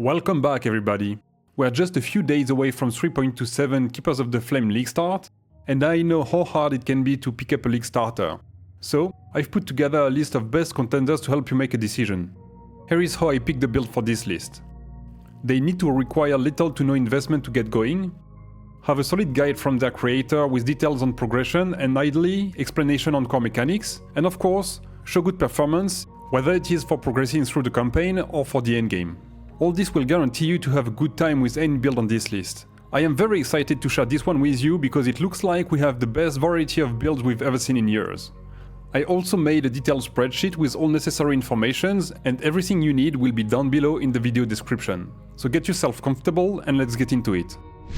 Welcome back everybody. We're just a few days away from 3.27 Keepers of the Flame League start, and I know how hard it can be to pick up a league starter. So, I've put together a list of best contenders to help you make a decision. Here is how I picked the build for this list. They need to require little to no investment to get going, have a solid guide from their creator with details on progression and ideally explanation on core mechanics, and of course, show good performance, whether it is for progressing through the campaign or for the endgame. All this will guarantee you to have a good time with any build on this list. I am very excited to share this one with you because it looks like we have the best variety of builds we've ever seen in years. I also made a detailed spreadsheet with all necessary informations, and everything you need will be down below in the video description. So get yourself comfortable and let's get into it.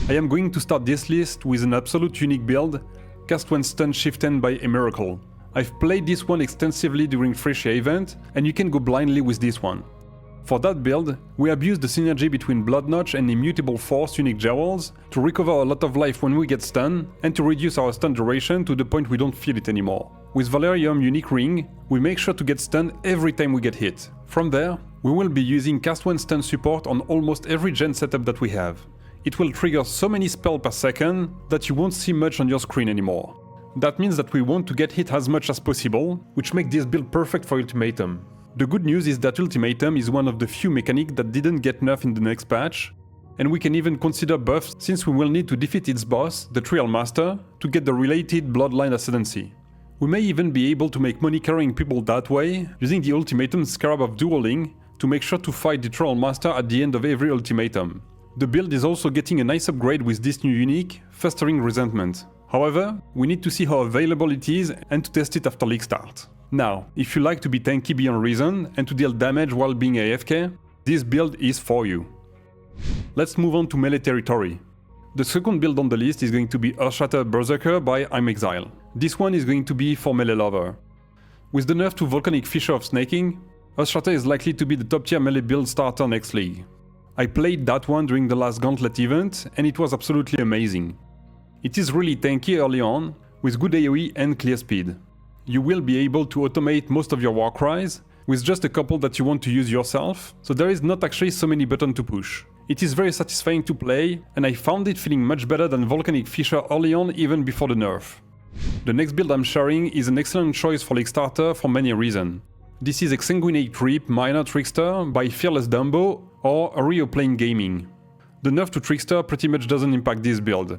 I am going to start this list with an absolute unique build, Cast When Stun Chieftain by Emiracle. I've played this one extensively during Freshia event, and you can go blindly with this one. For that build, we abuse the synergy between Blood Notch and Immutable Force unique jewels to recover a lot of life when we get stunned and to reduce our stun duration to the point we don't feel it anymore. With Valerium unique ring, we make sure to get stunned every time we get hit. From there, we will be using Cast When Stun support on almost every gen setup that we have. It will trigger so many spells per second that you won't see much on your screen anymore. That means that we want to get hit as much as possible, which makes this build perfect for Ultimatum. The good news is that Ultimatum is one of the few mechanics that didn't get nerfed in the next patch, and we can even consider buffs since we will need to defeat its boss, the Trial Master, to get the related Bloodline Ascendancy. We may even be able to make money carrying people that way, using the Ultimatum Scarab of Dueling to make sure to fight the Trial Master at the end of every Ultimatum. The build is also getting a nice upgrade with this new unique, Festering Resentment. However, we need to see how available it is and to test it after league start. Now, if you like to be tanky beyond reason and to deal damage while being AFK, this build is for you. Let's move on to melee territory. The second build on the list is going to be Earthshatter Berserker by Imexile. This one is going to be for melee lover. With the nerf to Volcanic Fissure of Snaking, Earthshatter is likely to be the top tier melee build starter next league. I played that one during the last Gauntlet event and it was absolutely amazing. It is really tanky early on, with good AoE and clear speed. You will be able to automate most of your warcries, with just a couple that you want to use yourself, so there is not actually so many buttons to push. It is very satisfying to play, and I found it feeling much better than Volcanic Fissure early on even before the nerf. The next build I'm sharing is an excellent choice for league starter for many reasons. This is Exsanguinate Reap Minor Trickster by Fearless Dumbo or Areoplane Gaming. The nerf to Trickster pretty much doesn't impact this build.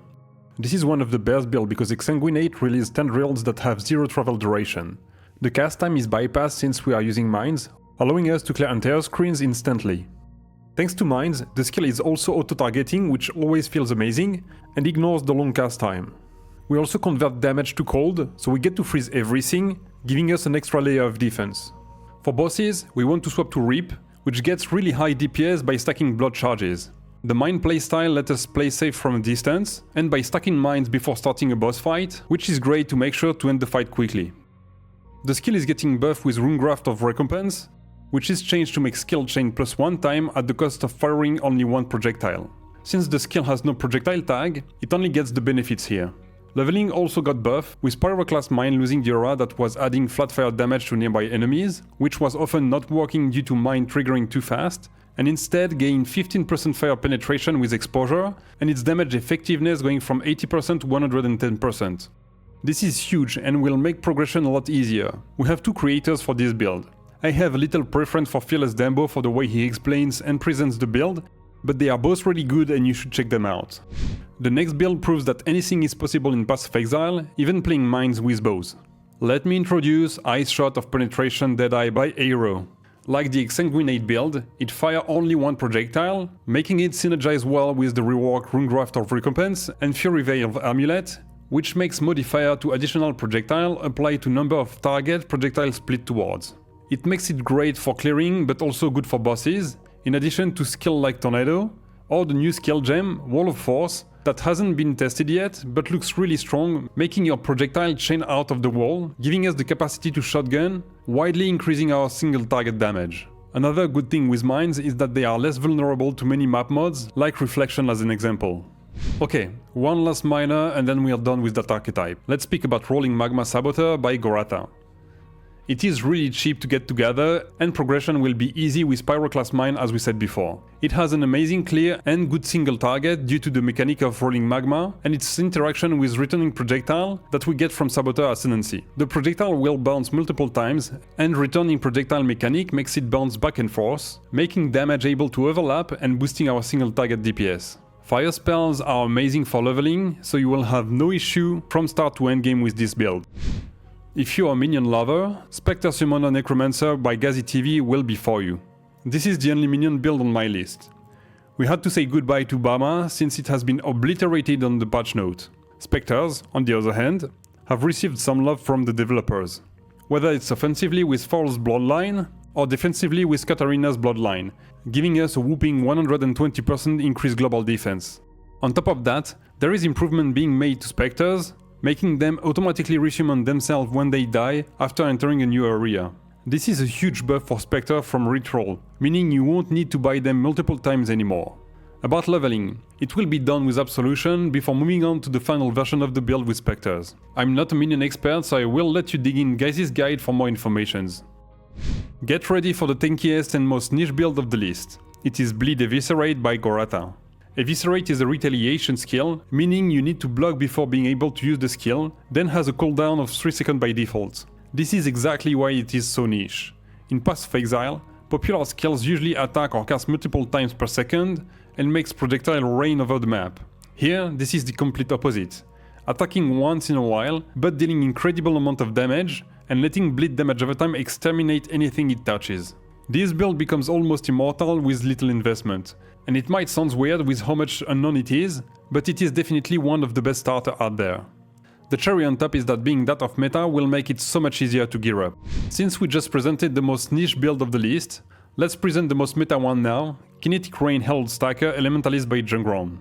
This is one of the best builds because Exsanguinate releases tendrils that have zero travel duration. The cast time is bypassed since we are using mines, allowing us to clear entire screens instantly. Thanks to mines, the skill is also auto-targeting, which always feels amazing, and ignores the long cast time. We also convert damage to cold, so we get to freeze everything, giving us an extra layer of defense. For bosses, we want to swap to Reap, which gets really high DPS by stacking blood charges. The mine playstyle lets us play safe from a distance, and by stacking mines before starting a boss fight, which is great to make sure to end the fight quickly. The skill is getting buffed with Runegraft of Recompense, which is changed to make skill chain plus 1 time at the cost of firing only one projectile. Since the skill has no projectile tag, it only gets the benefits here. Leveling also got buffed, with Pyroclast Mine losing the aura that was adding flat fire damage to nearby enemies, which was often not working due to mine triggering too fast, and instead gain 15% fire penetration with exposure, and its damage effectiveness going from 80% to 110%. This is huge and will make progression a lot easier. We have two creators for this build. I have a little preference for Fearless Dumbo for the way he explains and presents the build, but they are both really good and you should check them out. The next build proves that anything is possible in Path of Exile, even playing mines with bows. Let me introduce Ice Shot of Penetration Deadeye by Hierophant. Like the Exsanguinate build, it fires only one projectile, making it synergize well with the rework Runegraft of Recompense and Fury Veil of Amulet, which makes modifier to additional projectile apply to number of target projectiles split towards. It makes it great for clearing but also good for bosses, in addition to skill like Tornado, or the new skill gem, Wall of Force, that hasn't been tested yet, but looks really strong, making your projectile chain out of the wall, giving us the capacity to shotgun, widely increasing our single target damage. Another good thing with mines is that they are less vulnerable to many map mods, like Reflection as an example. Okay, one last miner and then we are done with that archetype. Let's speak about Rolling Magma Saboteur by Goratha. It is really cheap to get together, and progression will be easy with Pyroclast Mine as we said before. It has an amazing clear and good single target due to the mechanic of rolling magma and its interaction with returning projectile that we get from Saboteur Ascendancy. The projectile will bounce multiple times, and returning projectile mechanic makes it bounce back and forth, making damage able to overlap and boosting our single target DPS. Fire spells are amazing for leveling, so you will have no issue from start to endgame with this build. If you are a minion lover, Spectre Summoner Necromancer by GhazzyTV will be for you. This is the only minion build on my list. We had to say goodbye to Bama since it has been obliterated on the patch note. Spectres, on the other hand, have received some love from the developers. Whether it's offensively with Fal's Bloodline, or defensively with Katarina's Bloodline, giving us a whopping 120% increased global defense. On top of that, there is improvement being made to Spectres, making them automatically resummon themselves when they die after entering a new area. This is a huge buff for Spectre from retroll, meaning you won't need to buy them multiple times anymore. About leveling, it will be done with Absolution before moving on to the final version of the build with Spectres. I'm not a minion expert, so I will let you dig in Guys' guide for more informations. Get ready for the tankiest and most niche build of the list. It is Bleed Eviscerate by Goratha. Eviscerate is a retaliation skill, meaning you need to block before being able to use the skill, then has a cooldown of 3 seconds by default. This is exactly why it is so niche. In Path of Exile, popular skills usually attack or cast multiple times per second and makes projectile rain over the map. Here, this is the complete opposite. Attacking once in a while, but dealing incredible amount of damage, and letting bleed damage over time exterminate anything it touches. This build becomes almost immortal with little investment. And it might sound weird with how much unknown it is, but it is definitely one of the best starters out there. The cherry on top is that being that of meta will make it so much easier to gear up. Since we just presented the most niche build of the list, let's present the most meta one now, Kinetic Rain Herald Stacker Elementalist by Jungroan.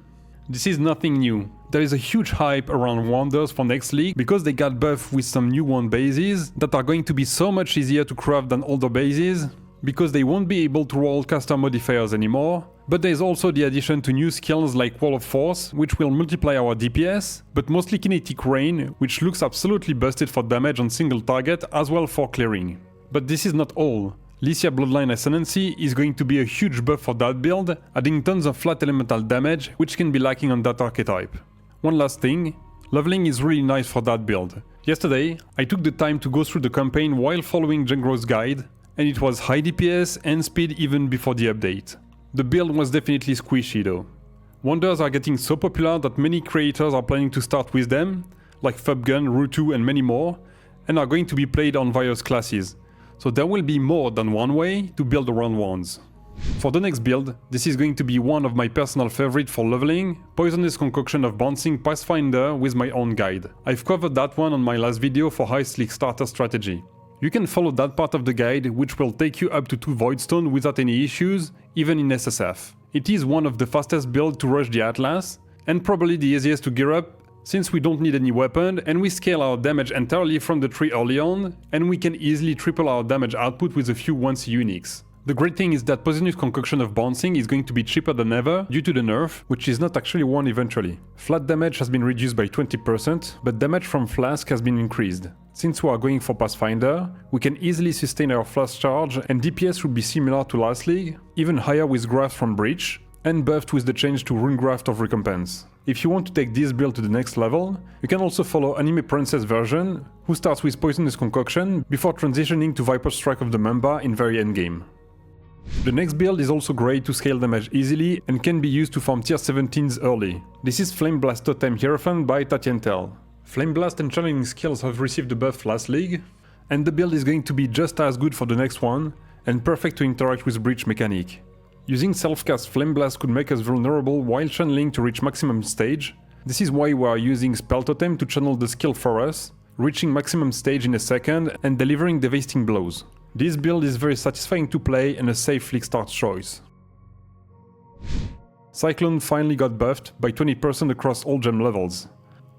This is nothing new. There is a huge hype around Wonders for next league because they got buffed with some new wand bases that are going to be so much easier to craft than older bases, because they won't be able to roll caster modifiers anymore, but there is also the addition to new skills like Wall of Force, which will multiply our DPS, but mostly Kinetic Rain, which looks absolutely busted for damage on single target as well for clearing. But this is not all. Lycia Bloodline Ascendancy is going to be a huge buff for that build, adding tons of flat elemental damage, which can be lacking on that archetype. One last thing, leveling is really nice for that build. Yesterday, I took the time to go through the campaign while following Jungroan's guide, and it was high DPS and speed even before the update. The build was definitely squishy though. Wonders are getting so popular that many creators are planning to start with them, like Fubgun, Rutu and many more, and are going to be played on various classes. So there will be more than one way to build around wands. For the next build, this is going to be one of my personal favorite for leveling, Poisonous Concoction of Bouncing Pathfinder with my own guide. I've covered that one on my last video for High Slick Starter Strategy. You can follow that part of the guide, which will take you up to 2 Voidstone without any issues, even in SSF. It is one of the fastest builds to rush the Atlas, and probably the easiest to gear up, since we don't need any weapon and we scale our damage entirely from the tree early on, and we can easily triple our damage output with a few 1C uniques. The great thing is that Poisonous Concoction of Bouncing is going to be cheaper than ever due to the nerf, which is not actually worn eventually. Flat damage has been reduced by 20%, but damage from Flask has been increased. Since we are going for Pathfinder, we can easily sustain our Flask charge, and DPS will be similar to last league, even higher with Graft from Breach, and buffed with the change to Rune Graft of Recompense. If you want to take this build to the next level, you can also follow Anime Princess version, who starts with Poisonous Concoction before transitioning to Viper Strike of the Mamba in very endgame. The next build is also great to scale damage easily and can be used to farm tier 17s early. This is Flameblast Totem Hierophant by Tatiantel. Flameblast and channeling skills have received the buff last league, and the build is going to be just as good for the next one, and perfect to interact with Breach mechanic. Using self-cast Flameblast could make us vulnerable while channeling to reach maximum stage. This is why we are using Spell Totem to channel the skill for us, reaching maximum stage in a second and delivering devastating blows. This build is very satisfying to play and a safe flick start choice. Cyclone finally got buffed by 20% across all gem levels.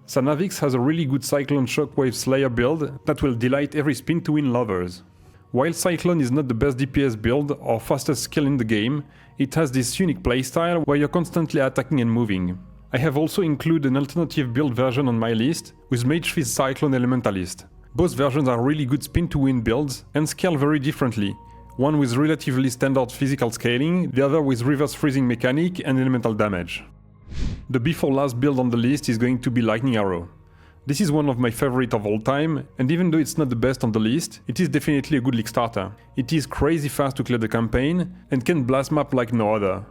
Sanavixx has a really good Cyclone Shockwave Slayer build that will delight every spin to win lovers. While Cyclone is not the best DPS build or fastest skill in the game, it has this unique playstyle where you're constantly attacking and moving. I have also included an alternative build version on my list with Mage Fist Cyclone Elementalist. Both versions are really good spin-to-win builds and scale very differently, one with relatively standard physical scaling, the other with reverse freezing mechanic and elemental damage. The before last build on the list is going to be Lightning Arrow. This is one of my favorite of all time, and even though it's not the best on the list, it is definitely a good league starter. It is crazy fast to clear the campaign and can blast map like no other.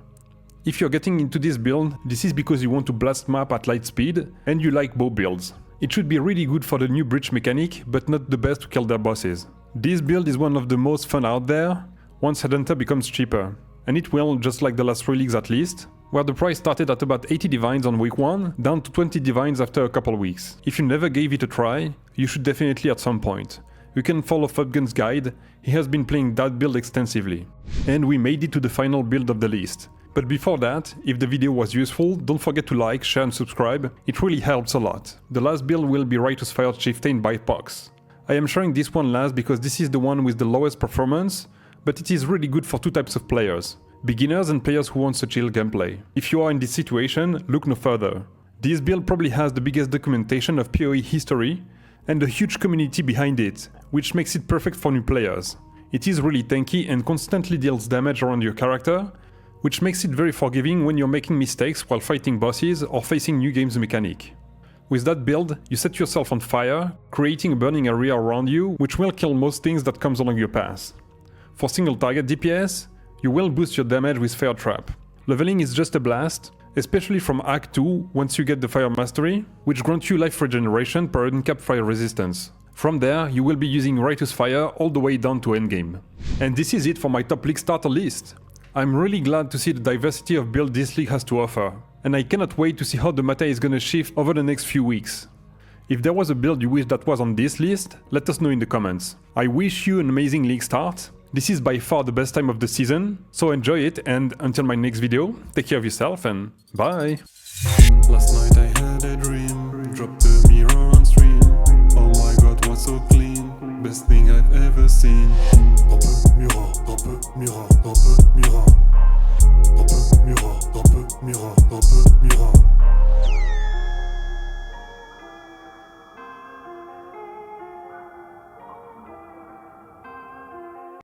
If you're getting into this build, this is because you want to blast map at light speed and you like bow builds. It should be really good for the new breach mechanic, but not the best to kill their bosses. This build is one of the most fun out there once Headhunter becomes cheaper, and it will, just like the last 3 leagues at least, where the price started at about 80 divines on week 1, down to 20 divines after a couple weeks. If you never gave it a try, you should definitely at some point. You can follow Fubgun's guide, he has been playing that build extensively. And we made it to the final build of the list. But before that, if the video was useful, don't forget to like, share and subscribe, it really helps a lot. The last build will be Righteous Fire Chieftain by Pox. I am showing this one last because this is the one with the lowest performance, but it is really good for 2 types of players. Beginners and players who want a chill gameplay. If you are in this situation, look no further. This build probably has the biggest documentation of PoE history and a huge community behind it, which makes it perfect for new players. It is really tanky and constantly deals damage around your character, which makes it very forgiving when you're making mistakes while fighting bosses or facing new game's mechanic. With that build, you set yourself on fire, creating a burning area around you, which will kill most things that comes along your path. For single target DPS, you will boost your damage with Fire Trap. Leveling is just a blast, especially from Act 2 once you get the Fire Mastery, which grants you life regeneration per uncapped fire resistance. From there, you will be using Righteous Fire all the way down to endgame. And this is it for my top league starter list. I'm really glad to see the diversity of build this league has to offer, and I cannot wait to see how the meta is gonna shift over the next few weeks. If there was a build you wish that was on this list, let us know in the comments. I wish you an amazing league start. This is by far the best time of the season, so enjoy it, and until my next video, take care of yourself and bye! Last night I had a dream, dropped the mirror on stream. Oh my god, what's so clean, best thing I've ever seen. Dans peu mirror, dans peu mirror, dans peu mirror. Dans peu mirror, dans peu mirror, dans peu mirror.